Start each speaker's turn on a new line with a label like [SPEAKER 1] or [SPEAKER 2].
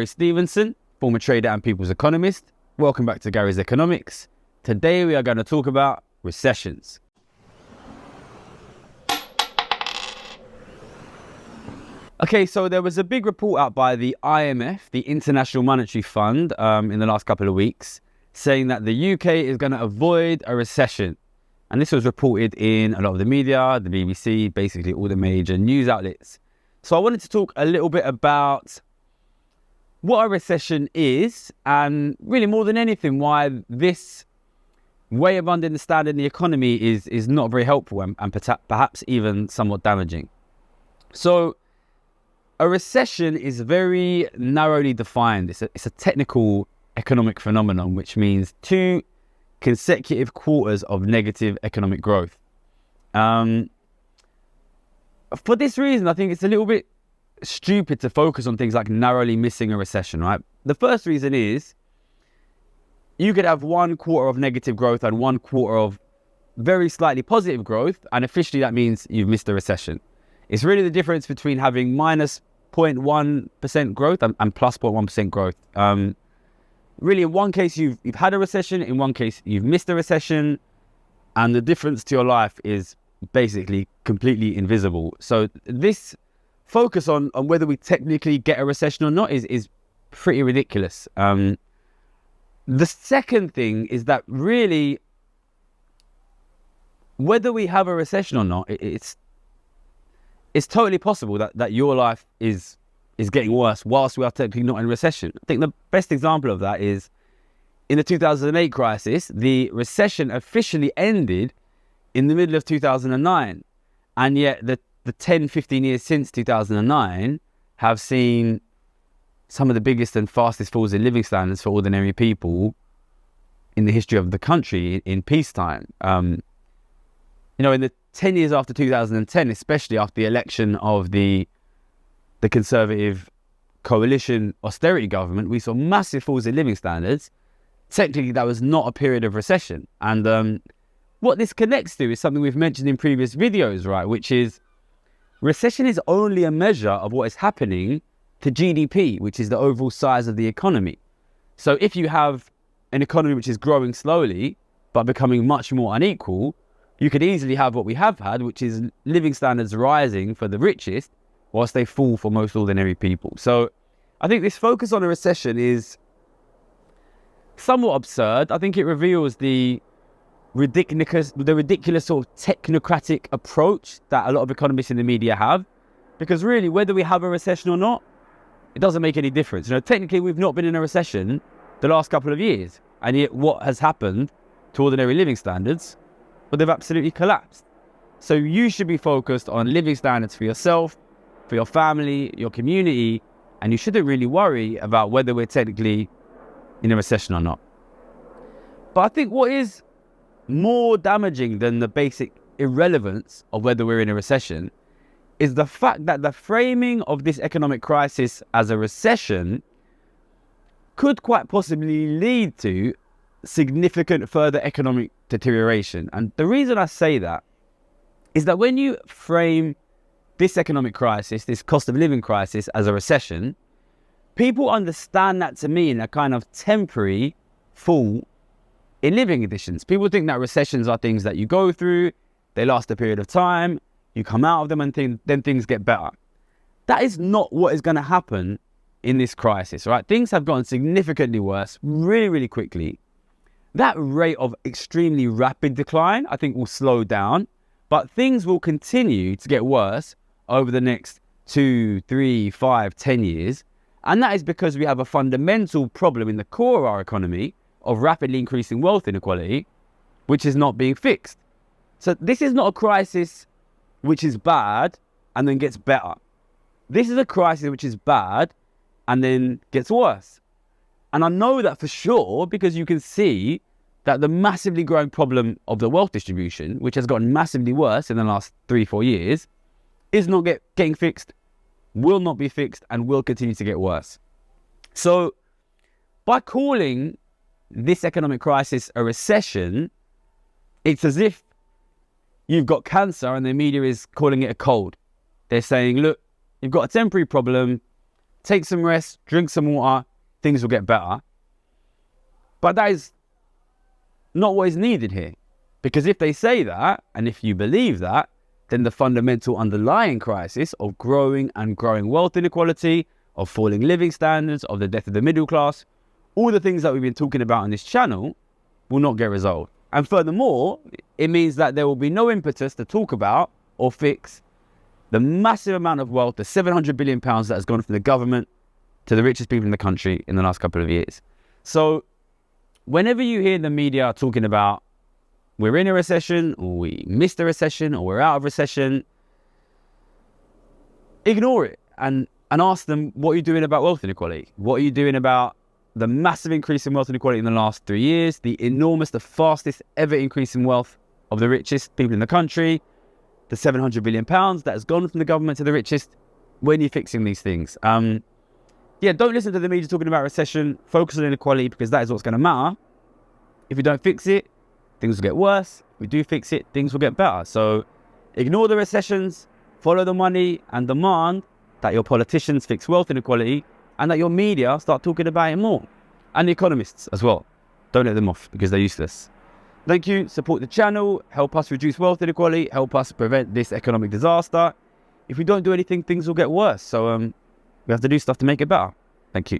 [SPEAKER 1] Gary Stevenson, former trader and people's economist. Welcome back to Gary's Economics. Today we are going to talk about recessions. Okay, so there was a big report out by the IMF, the International Monetary Fund, in the last couple of weeks, saying that the UK is going to avoid a recession. And this was reported in a lot of the media, the BBC, basically all the major news outlets. So I wanted to talk a little bit about what a recession is, and really more than anything, why this way of understanding the economy is not very helpful and perhaps even somewhat damaging. So a recession is very narrowly defined. It's a technical economic phenomenon, which means 2 consecutive quarters of negative economic growth. For this reason, I think it's a little bit stupid to focus on things like narrowly missing a recession, right? The first reason is you could have 1 quarter of negative growth and 1 quarter of very slightly positive growth, and officially that means you've missed a recession. It's really the difference between having minus 0.1% growth and plus 0.1% growth. Really, in one case you've had a recession, in one case you've missed a recession, and the difference to your life is basically completely invisible. So this focus on whether we technically get a recession or not is pretty ridiculous. The second thing is that really, whether we have a recession or not, it's totally possible that your life is getting worse whilst we are technically not in a recession. I think the best example of that is in the 2008 crisis. The recession officially ended in the middle of 2009, and yet the 10-15 years since 2009 have seen some of the biggest and fastest falls in living standards for ordinary people in the history of the country in peacetime. In the 10 years after 2010, especially after the election of the Conservative coalition austerity government, we saw massive falls in living standards. Technically, that was not a period of recession. And what this connects to is something we've mentioned in previous videos, right? Which is recession is only a measure of what is happening to GDP, which is the overall size of the economy. So if you have an economy which is growing slowly, but becoming much more unequal, you could easily have what we have had, which is living standards rising for the richest, whilst they fall for most ordinary people. So I think this focus on a recession is somewhat absurd. I think it reveals the ridiculous sort of technocratic approach that a lot of economists in the media have. Because really, whether we have a recession or not, it doesn't make any difference. Technically, we've not been in a recession the last couple of years. And yet what has happened to ordinary living standards? Well, they've absolutely collapsed. So you should be focused on living standards for yourself, for your family, your community, and you shouldn't really worry about whether we're technically in a recession or not. But I think what is more damaging than the basic irrelevance of whether we're in a recession is the fact that the framing of this economic crisis as a recession could quite possibly lead to significant further economic deterioration. And the reason I say that is that when you frame this economic crisis, this cost of living crisis, as a recession, people understand that to mean a kind of temporary fall in living conditions. People think that recessions are things that you go through, they last a period of time, you come out of them, and then things get better. That is not what is going to happen in this crisis, right? Things have gotten significantly worse really, really quickly. That rate of extremely rapid decline, I think, will slow down, but things will continue to get worse over the next 2, 3, 5, 10 years. And that is because we have a fundamental problem in the core of our economy of rapidly increasing wealth inequality, which is not being fixed. So this is not a crisis which is bad and then gets better. This is a crisis which is bad and then gets worse. And I know that for sure because you can see that the massively growing problem of the wealth distribution, which has gotten massively worse in the last 3-4 years, is not getting fixed, will not be fixed, and will continue to get worse. So by calling this economic crisis a recession, it's as if you've got cancer and the media is calling it a cold. They're saying, look, you've got a temporary problem, take some rest, drink some water, things will get better. But that is not what is needed here. Because if they say that, and if you believe that, then the fundamental underlying crisis of growing wealth inequality, of falling living standards, of the death of the middle class, all the things that we've been talking about on this channel will not get resolved. And furthermore, it means that there will be no impetus to talk about or fix the massive amount of wealth, the £700 billion that has gone from the government to the richest people in the country in the last couple of years. So whenever you hear the media talking about we're in a recession, or we missed a recession, or we're out of recession, ignore it and ask them, what are you doing about wealth inequality? What are you doing about the massive increase in wealth inequality in the last 3 years, the fastest ever increase in wealth of the richest people in the country, the £700 billion that has gone from the government to the richest? When are you fixing these things? Don't listen to the media talking about recession. Focus on inequality, because that is what's going to matter. If you don't fix it, things will get worse. If we do fix it, things will get better. So ignore the recessions, follow the money, and demand that your politicians fix wealth inequality and that your media start talking about it more. And the economists as well. Don't let them off, because they're useless. Thank you. Support the channel. Help us reduce wealth inequality. Help us prevent this economic disaster. If we don't do anything, things will get worse. So we have to do stuff to make it better. Thank you.